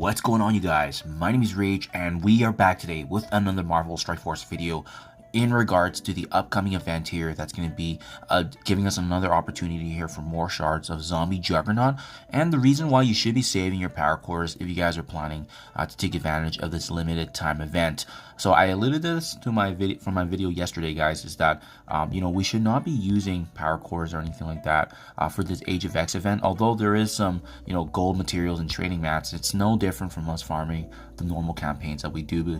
What's going on, you guys? My name is Rayge, and we are back today with another Marvel Strike Force video in regards to the upcoming event here that's going to be giving us another opportunity here for more shards of zombie Juggernaut, and the reason why you should be saving your power cores if you guys are planning to take advantage of this limited time event. So I alluded to this to my video yesterday, guys, is that we should not be using power cores or anything like that for this Age of X event. Although there is some gold materials and trading mats, it's no different from us farming the normal campaigns that we do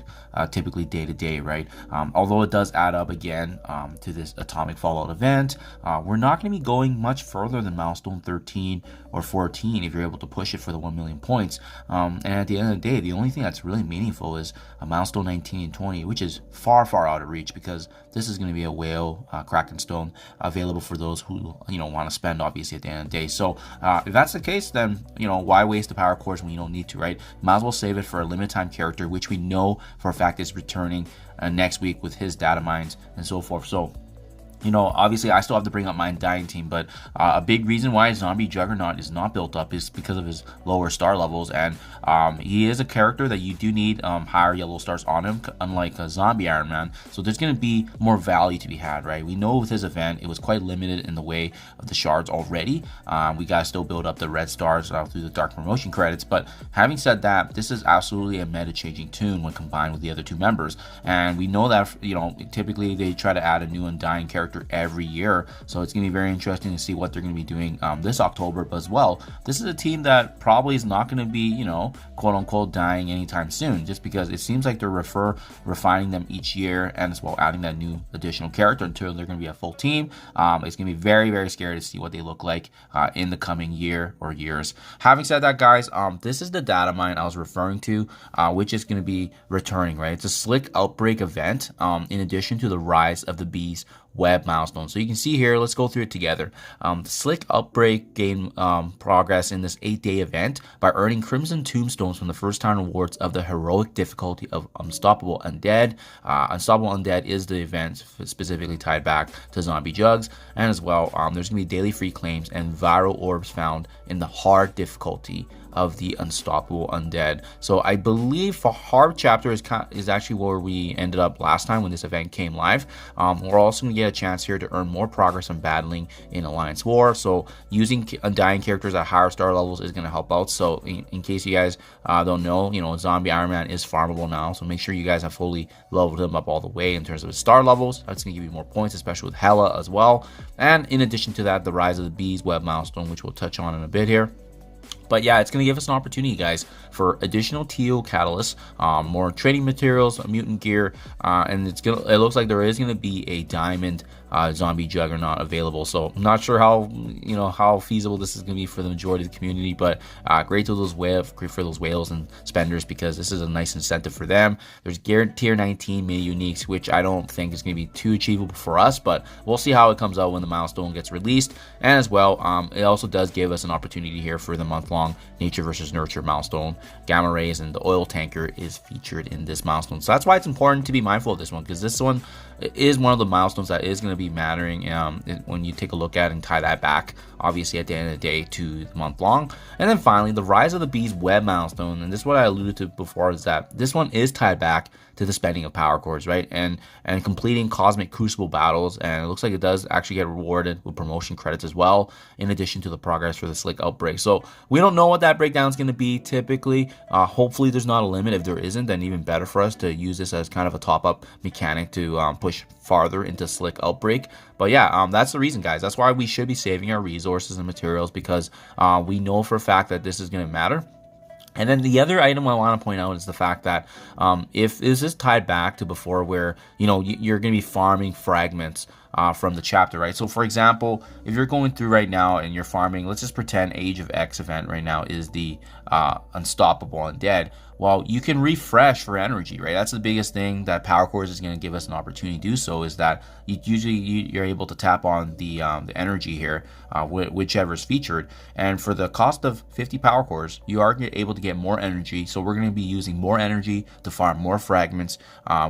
typically day to day, right? Although it does add up again to this atomic fallout event, we're not going to be going much further than milestone 13 or 14 if you're able to push it for the 1 million points. And at the end of the day, the only thing that's really meaningful is a milestone 19 and 20, which is far out of reach, because this is going to be a whale Kraken stone available for those who want to spend, obviously, at the end of the day. So if that's the case, then why waste the power cores when you don't need to, right? Might as well save it for a limited time character, which we know for a fact is returning next week with his data mines and so forth. So obviously I still have to bring up my Undying team, but a big reason why Zombie Juggernaut is not built up is because of his lower star levels, and he is a character that you do need higher yellow stars on him, unlike a Zombie Iron Man. So there's going to be more value to be had, right? We know with his event, it was quite limited in the way of the shards already. We got to still build up the red stars through the dark promotion credits, but having said that, this is absolutely a meta-changing tune when combined with the other two members, and we know that typically they try to add a new Undying character every year, so it's going to be very interesting to see what they're going to be doing this October. But as well, this is a team that probably is not going to be quote unquote dying anytime soon, just because it seems like they're refining them each year, and as well adding that new additional character until they're going to be a full team. It's going to be very scary to see what they look like in the coming year or years. Having said that, guys, this is the data mine I was referring to, which is going to be returning, right? It's a Slick Outbreak event in addition to the Rise of the Bees web milestone. So you can see here, let's go through it together. The Slick Outbreak gain progress in this 8-day event by earning Crimson Tombstones from the first time rewards of the heroic difficulty of Unstoppable Undead. Unstoppable Undead is the event specifically tied back to Zombie JUGGZ, and as well there's going to be daily free claims and viral orbs found in the hard difficulty of the Unstoppable Undead. So I believe for hard chapter is actually where we ended up last time when this event came live. We're also going to get a chance here to earn more progress on battling in Alliance War, so using Undying characters at higher star levels is going to help out. So in case you guys don't know, Zombie Iron Man is farmable now, so make sure you guys have fully leveled him up all the way in terms of his star levels. That's going to give you more points, especially with Hela as well. And in addition to that, the Rise of the Bees web milestone, which we'll touch on in a bit here. But yeah, it's going to give us an opportunity, guys, for additional TO catalysts, more trading materials, mutant gear, and it looks like there is going to be a diamond Zombie Juggernaut available. So I'm not sure how feasible this is going to be for the majority of the community, but great for those whales and spenders, because this is a nice incentive for them. There's tier 19 mini uniques, which I don't think is going to be too achievable for us, but we'll see how it comes out when the milestone gets released. And as well, it also does give us an opportunity here for the month-long Nature versus Nurture milestone. Gamma rays and the oil tanker is featured in this milestone, so that's why it's important to be mindful of this one, because this one is one of the milestones that is going to be mattering when you take a look at and tie that back, obviously, at the end of the day, to the month long. And then finally, the Rise of the Bees web milestone, and this is what I alluded to before, is that this one is tied back to the spending of power cores, right, and completing cosmic crucible battles, and it looks like it does actually get rewarded with promotion credits as well, in addition to the progress for the Slick Outbreak. So we don't know what that breakdown is going to be typically. Hopefully there's not a limit. If there isn't, then even better for us to use this as kind of a top-up mechanic to push farther into Slick Outbreak. But yeah, that's the reason, guys. That's why we should be saving our resources and materials, because we know for a fact that this is going to matter. And then the other item I want to point out is the fact that if this is tied back to before, where you're going to be farming fragments from the chapter, right? So for example, if you're going through right now and you're farming, let's just pretend Age of X event right now is the Unstoppable Undead. well, you can refresh for energy, right? That's the biggest thing that Power Cores is going to give us an opportunity to do so, is that you're able to tap on the energy here, whichever is featured. And for the cost of 50 Power Cores, you are able to get more energy. So we're going to be using more energy to farm more fragments,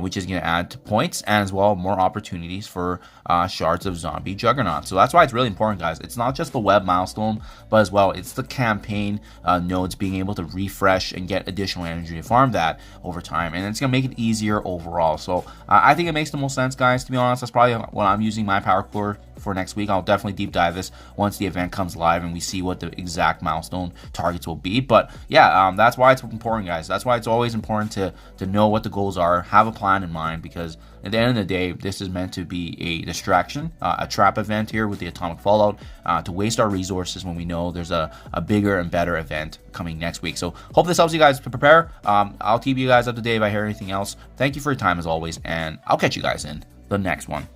which is going to add to points and as well more opportunities for shards of zombie Juggernaut. So that's why it's really important, guys. It's not just the web milestone, but as well it's the campaign nodes being able to refresh and get additional energy to farm that over time, and it's gonna make it easier overall. So I think it makes the most sense, guys. To be honest, that's probably what I'm using my Power Core for next week. I'll definitely deep dive this once the event comes live and we see what the exact milestone targets will be. But yeah, that's why it's important, guys. That's why it's always important to know what the goals are, have a plan in mind, because at the end of the day, this is meant to be a distraction, a trap event here with the atomic fallout, to waste our resources when we know there's a bigger and better event coming next week. So hope this helps you guys to prepare. I'll keep you guys up to date if I hear anything else. Thank you for your time as always, and I'll catch you guys in the next one.